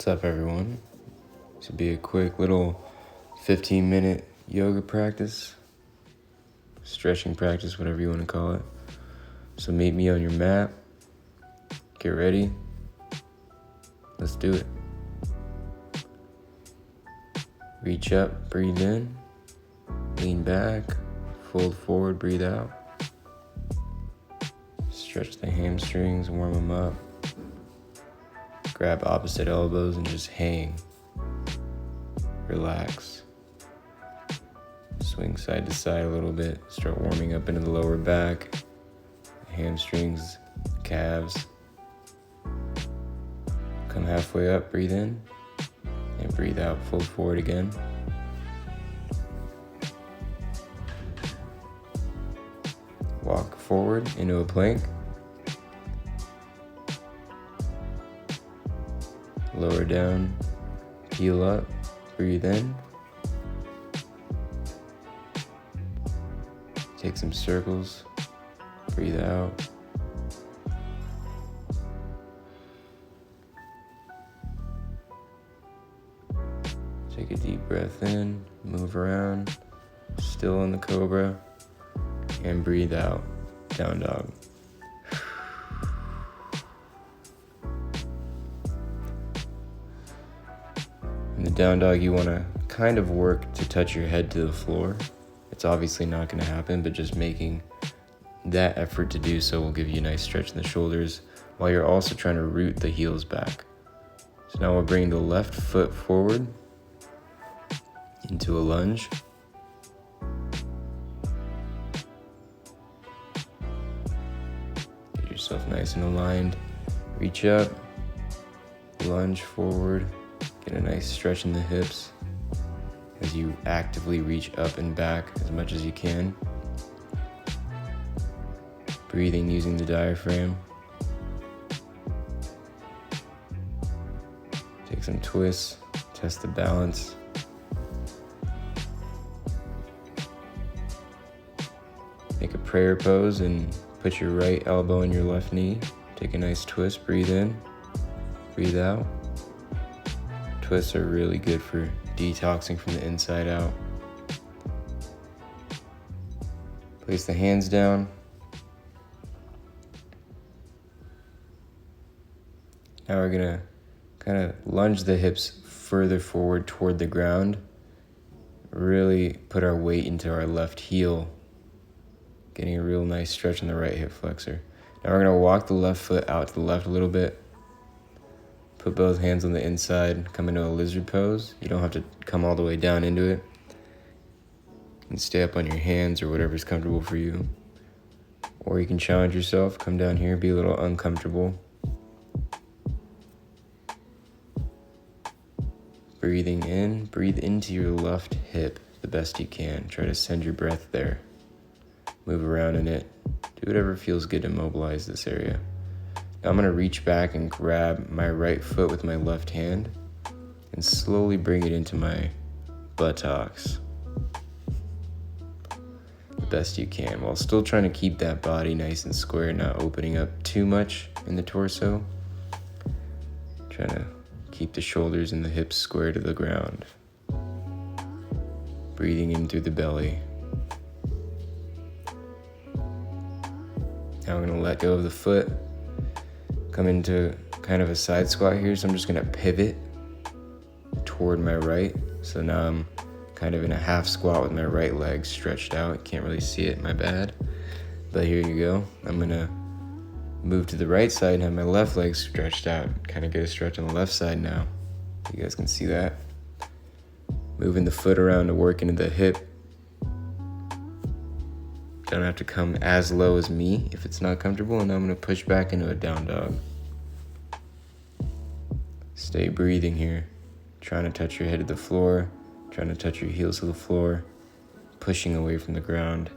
What's up, everyone? This will be a quick little 15-minute yoga practice, stretching practice, whatever you want to call it. So meet me on your mat. Get ready. Let's do it. Reach up, breathe in. Lean back, fold forward, breathe out. Stretch the hamstrings, warm them up. Grab opposite elbows and just hang. Relax. Swing side to side a little bit. Start warming up into the lower back, hamstrings, calves. Come halfway up, breathe in, and breathe out, fold forward again. Walk forward into a plank. Lower down, peel up, breathe in. Take some circles, breathe out. Take a deep breath in, move around, still in the cobra, and breathe out, down dog. In the down dog, you want to kind of work to touch your head to the floor. It's obviously not going to happen, but just making that effort to do so will give you a nice stretch in the shoulders while you're also trying to root the heels back. So now we'll bring the left foot forward into a lunge. Get yourself nice and aligned. Reach up, lunge forward. Get a nice stretch in the hips as you actively reach up and back as much as you can. Breathing using the diaphragm. Take some twists, test the balance. Make a prayer pose and put your right elbow in your left knee. Take a nice twist, breathe in, breathe out. Twists are really good for detoxing from the inside out. Place the hands down. Now we're gonna kind of lunge the hips further forward toward the ground. Really put our weight into our left heel, getting a real nice stretch in the right hip flexor. Now we're gonna walk the left foot out to the left a little bit. Put both hands on the inside, come into a lizard pose. You don't have to come all the way down into it. You can stay up on your hands or whatever's comfortable for you. Or you can challenge yourself, come down here, be a little uncomfortable. Breathing in, breathe into your left hip the best you can. Try to send your breath there. Move around in it. Do whatever feels good to mobilize this area. Now I'm going to reach back and grab my right foot with my left hand and slowly bring it into my buttocks the best you can while still trying to keep that body nice and square, not opening up too much in the torso. Trying to keep the shoulders and the hips square to the ground. Breathing in through the belly. Now I'm going to let go of the foot. Come into kind of a side squat here, so I'm just gonna pivot toward my right. So now I'm kind of in a half squat with my right leg stretched out. You can't really see it, my bad. But here you go. I'm gonna move to the right side and have my left leg stretched out. Kind of get a stretch on the left side now. You guys can see that. Moving the foot around to work into the hip. Don't have to come as low as me if it's not comfortable, and now I'm going to push back into a down dog. Stay breathing here. Trying to touch your head to the floor, trying to touch your heels to the floor, pushing away from the ground.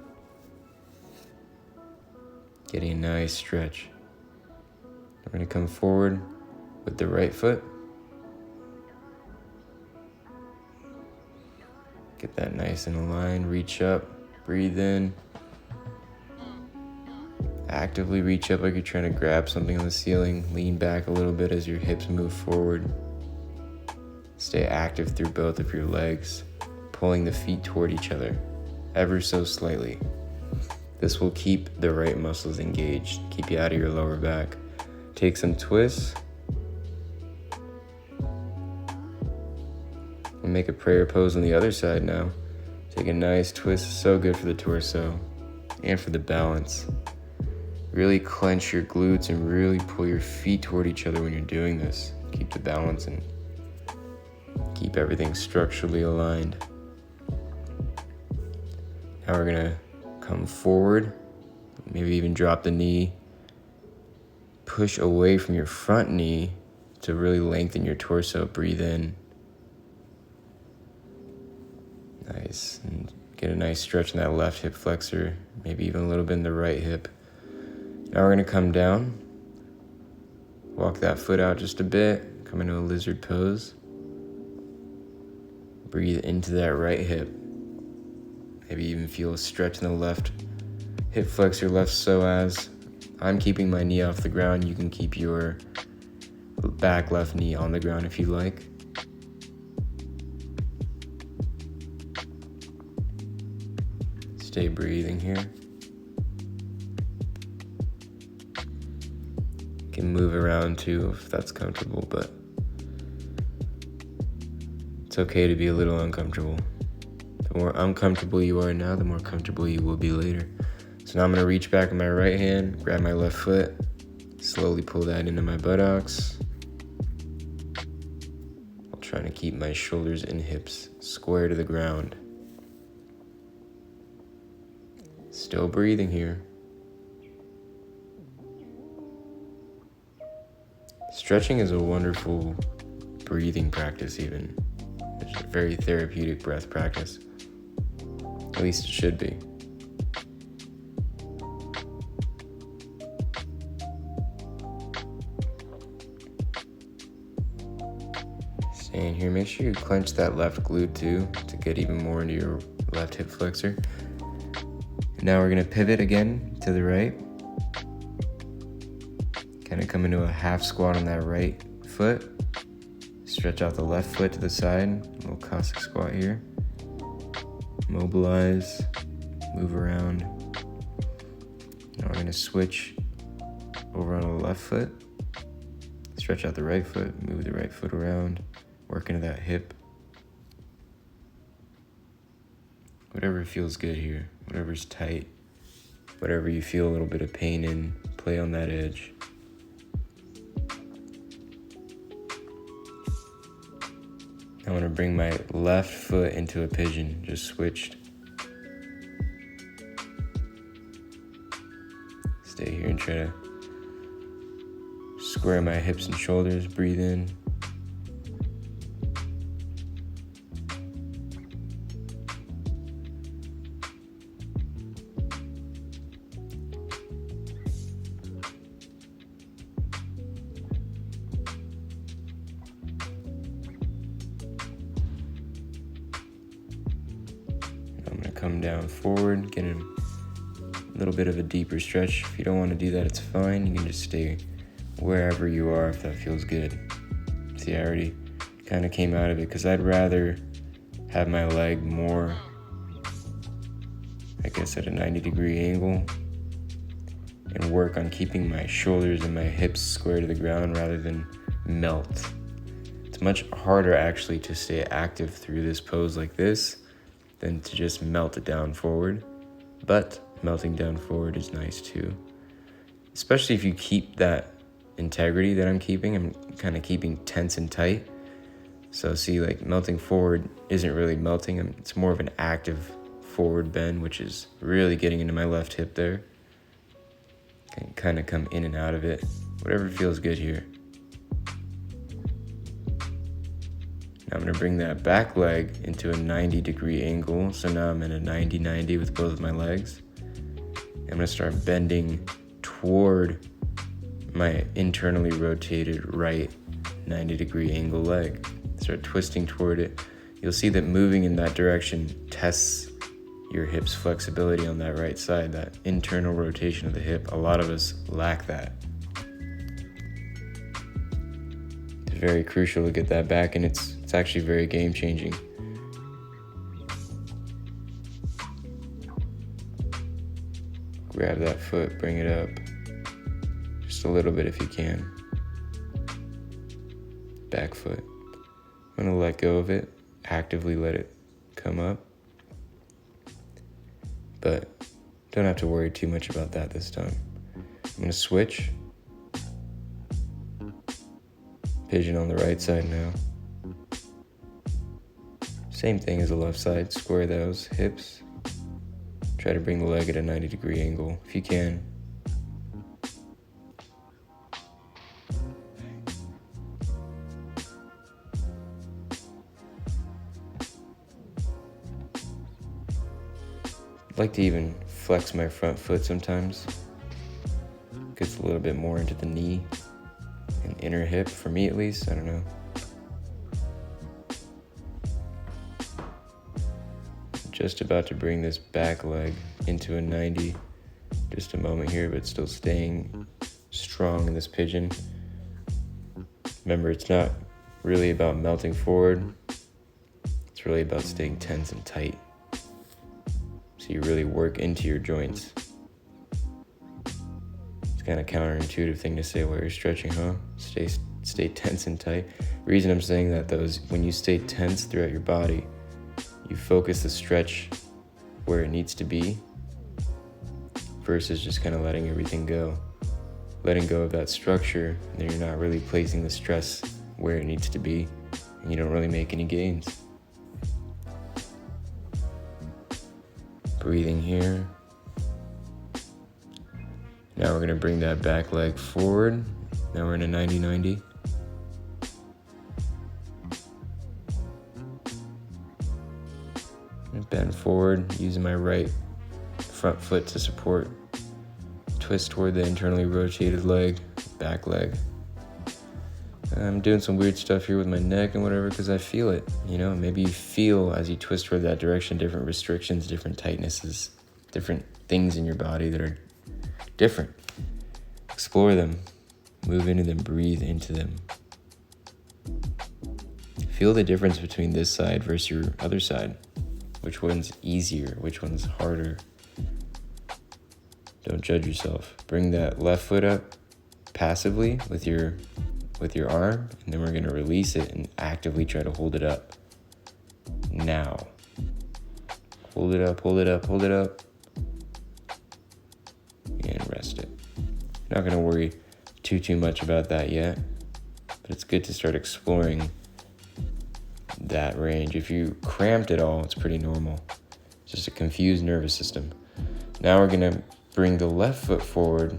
Getting a nice stretch. We're going to come forward with the right foot. Get that nice and aligned. Reach up, breathe in. Actively reach up like you're trying to grab something on the ceiling. Lean back a little bit as your hips move forward. Stay active through both of your legs, pulling the feet toward each other, ever so slightly. This will keep the right muscles engaged, keep you out of your lower back. Take some twists. And make a prayer pose on the other side now. Take a nice twist, so good for the torso and for the balance. Really clench your glutes and really pull your feet toward each other when you're doing this. Keep the balance and keep everything structurally aligned. Now we're gonna come forward, maybe even drop the knee. Push away from your front knee to really lengthen your torso. Breathe in. Nice. And get a nice stretch in that left hip flexor, maybe even a little bit in the right hip. Now we're gonna come down. Walk that foot out just a bit. Come into a lizard pose. Breathe into that right hip. Maybe even feel a stretch in the left hip flexor, left psoas. I'm keeping my knee off the ground. You can keep your back left knee on the ground if you like. Stay breathing here. You can move around too if that's comfortable, but it's okay to be a little uncomfortable. The more uncomfortable you are now, the more comfortable you will be later. So now I'm gonna reach back with my right hand, grab my left foot, slowly pull that into my buttocks. While trying to keep my shoulders and hips square to the ground. Still breathing here. Stretching is a wonderful breathing practice even. It's a very therapeutic breath practice. At least it should be. Staying here, make sure you clench that left glute too to get even more into your left hip flexor. And now we're gonna pivot again to the right. Kind of come into a half squat on that right foot. Stretch out the left foot to the side, a little Cossack squat here. Mobilize, move around. Now we're gonna switch over on the left foot. Stretch out the right foot, move the right foot around, work into that hip. Whatever feels good here, whatever's tight, whatever you feel a little bit of pain in, play on that edge. I want to bring my left foot into a pigeon, just switched. Stay here and try to square my hips and shoulders, breathe in. I'm gonna come down forward, get a little bit of a deeper stretch. If you don't want to do that, it's fine. You can just stay wherever you are if that feels good. See, I already kind of came out of it because I'd rather have my leg more, I guess, at a 90-degree angle and work on keeping my shoulders and my hips square to the ground rather than melt. It's much harder actually to stay active through this pose like this than to just melt it down forward. But melting down forward is nice too. Especially if you keep that integrity that I'm keeping. I'm kind of keeping tense and tight. So see, like melting forward isn't really melting. It's more of an active forward bend, which is really getting into my left hip there. Can kind of come in and out of it. Whatever feels good here. Now I'm going to bring that back leg into a 90-degree angle. So now I'm in a 90-90 with both of my legs. I'm going to start bending toward my internally rotated right 90-degree angle leg. Start twisting toward it. You'll see that moving in that direction tests your hip's flexibility on that right side, that internal rotation of the hip. A lot of us lack that. It's very crucial to get that back, and it's actually very game-changing. Grab that foot, bring it up. Just a little bit if you can. Back foot. I'm gonna let go of it, actively let it come up. But don't have to worry too much about that this time. I'm gonna switch. Pigeon on the right side now. Same thing as the left side, square those hips. Try to bring the leg at a 90-degree angle if you can. I like to even flex my front foot sometimes. Gets a little bit more into the knee and inner hip, for me at least, I don't know. Just about to bring this back leg into a 90. Just a moment here, but still staying strong in this pigeon. Remember, it's not really about melting forward. It's really about staying tense and tight. So you really work into your joints. It's kind of counterintuitive thing to say while you're stretching, huh? Stay tense and tight. The reason I'm saying that though is when you stay tense throughout your body, you focus the stretch where it needs to be versus just kind of letting everything go. Letting go of that structure, and then you're not really placing the stress where it needs to be, and you don't really make any gains. Breathing here. Now we're gonna bring that back leg forward. Now we're in a 90-90. Bend forward, using my right front foot to support. Twist toward the internally rotated leg, back leg. I'm doing some weird stuff here with my neck and whatever because I feel it, you know? Maybe you feel as you twist toward that direction, different restrictions, different tightnesses, different things in your body that are different. Explore them, move into them, breathe into them. Feel the difference between this side versus your other side. Which one's easier? Which one's harder? Don't judge yourself. Bring that left foot up passively with your arm, and then we're gonna release it and actively try to hold it up. Now. Hold it up, hold it up, hold it up. And rest it. Not gonna worry too much about that yet, but it's good to start exploring that range. If you cramped at all, it's pretty normal. It's just a confused nervous system. Now we're gonna bring the left foot forward,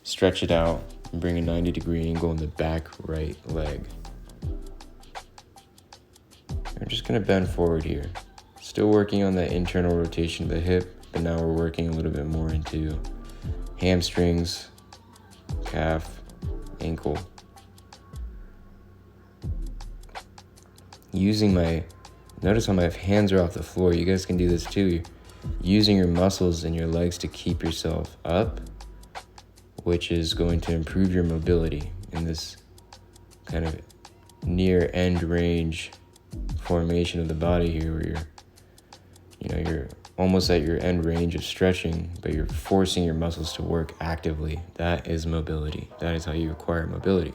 stretch it out, and bring a 90-degree angle in the back right leg. We're just gonna bend forward here. Still working on that internal rotation of the hip, but now we're working a little bit more into hamstrings, calf, ankle. Notice how my hands are off the floor. You guys can do this too. You're using your muscles and your legs to keep yourself up, which is going to improve your mobility in this kind of near end range formation of the body here, where you're almost at your end range of stretching, but you're forcing your muscles to work actively. That is mobility. That is how you acquire mobility.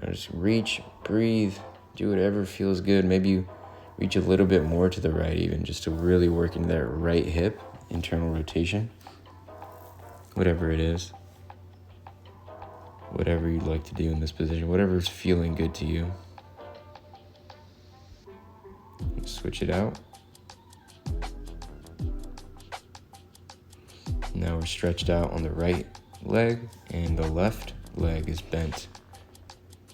Now just reach, breathe, do whatever feels good. Maybe you reach a little bit more to the right even, just to really work into that right hip, internal rotation. Whatever it is. Whatever you'd like to do in this position, whatever's feeling good to you. Switch it out. Now we're stretched out on the right leg, and the left leg is bent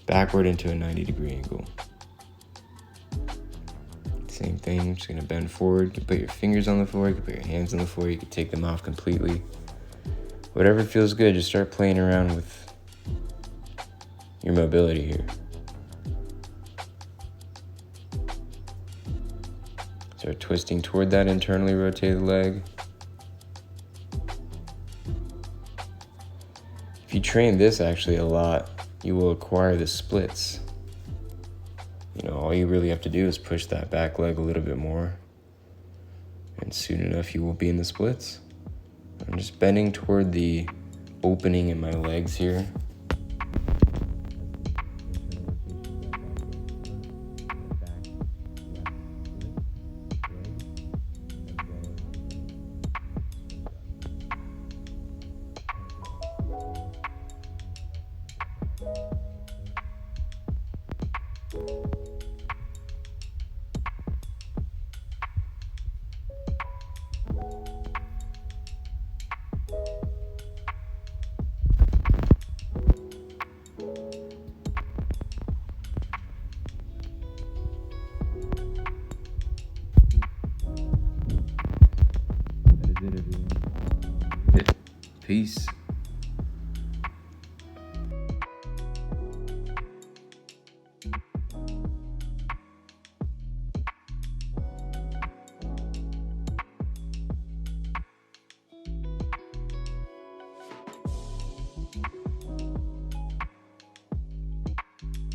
backward into a 90-degree angle. Same thing, just gonna bend forward. You can put your fingers on the floor, you can put your hands on the floor, you can take them off completely. Whatever feels good, just start playing around with your mobility here. Start twisting toward that internally rotated leg. If you train this actually a lot, you will acquire the splits. You know, all you really have to do is push that back leg a little bit more, and soon enough you will be in the splits. I'm just bending toward the opening in my legs here. Peace.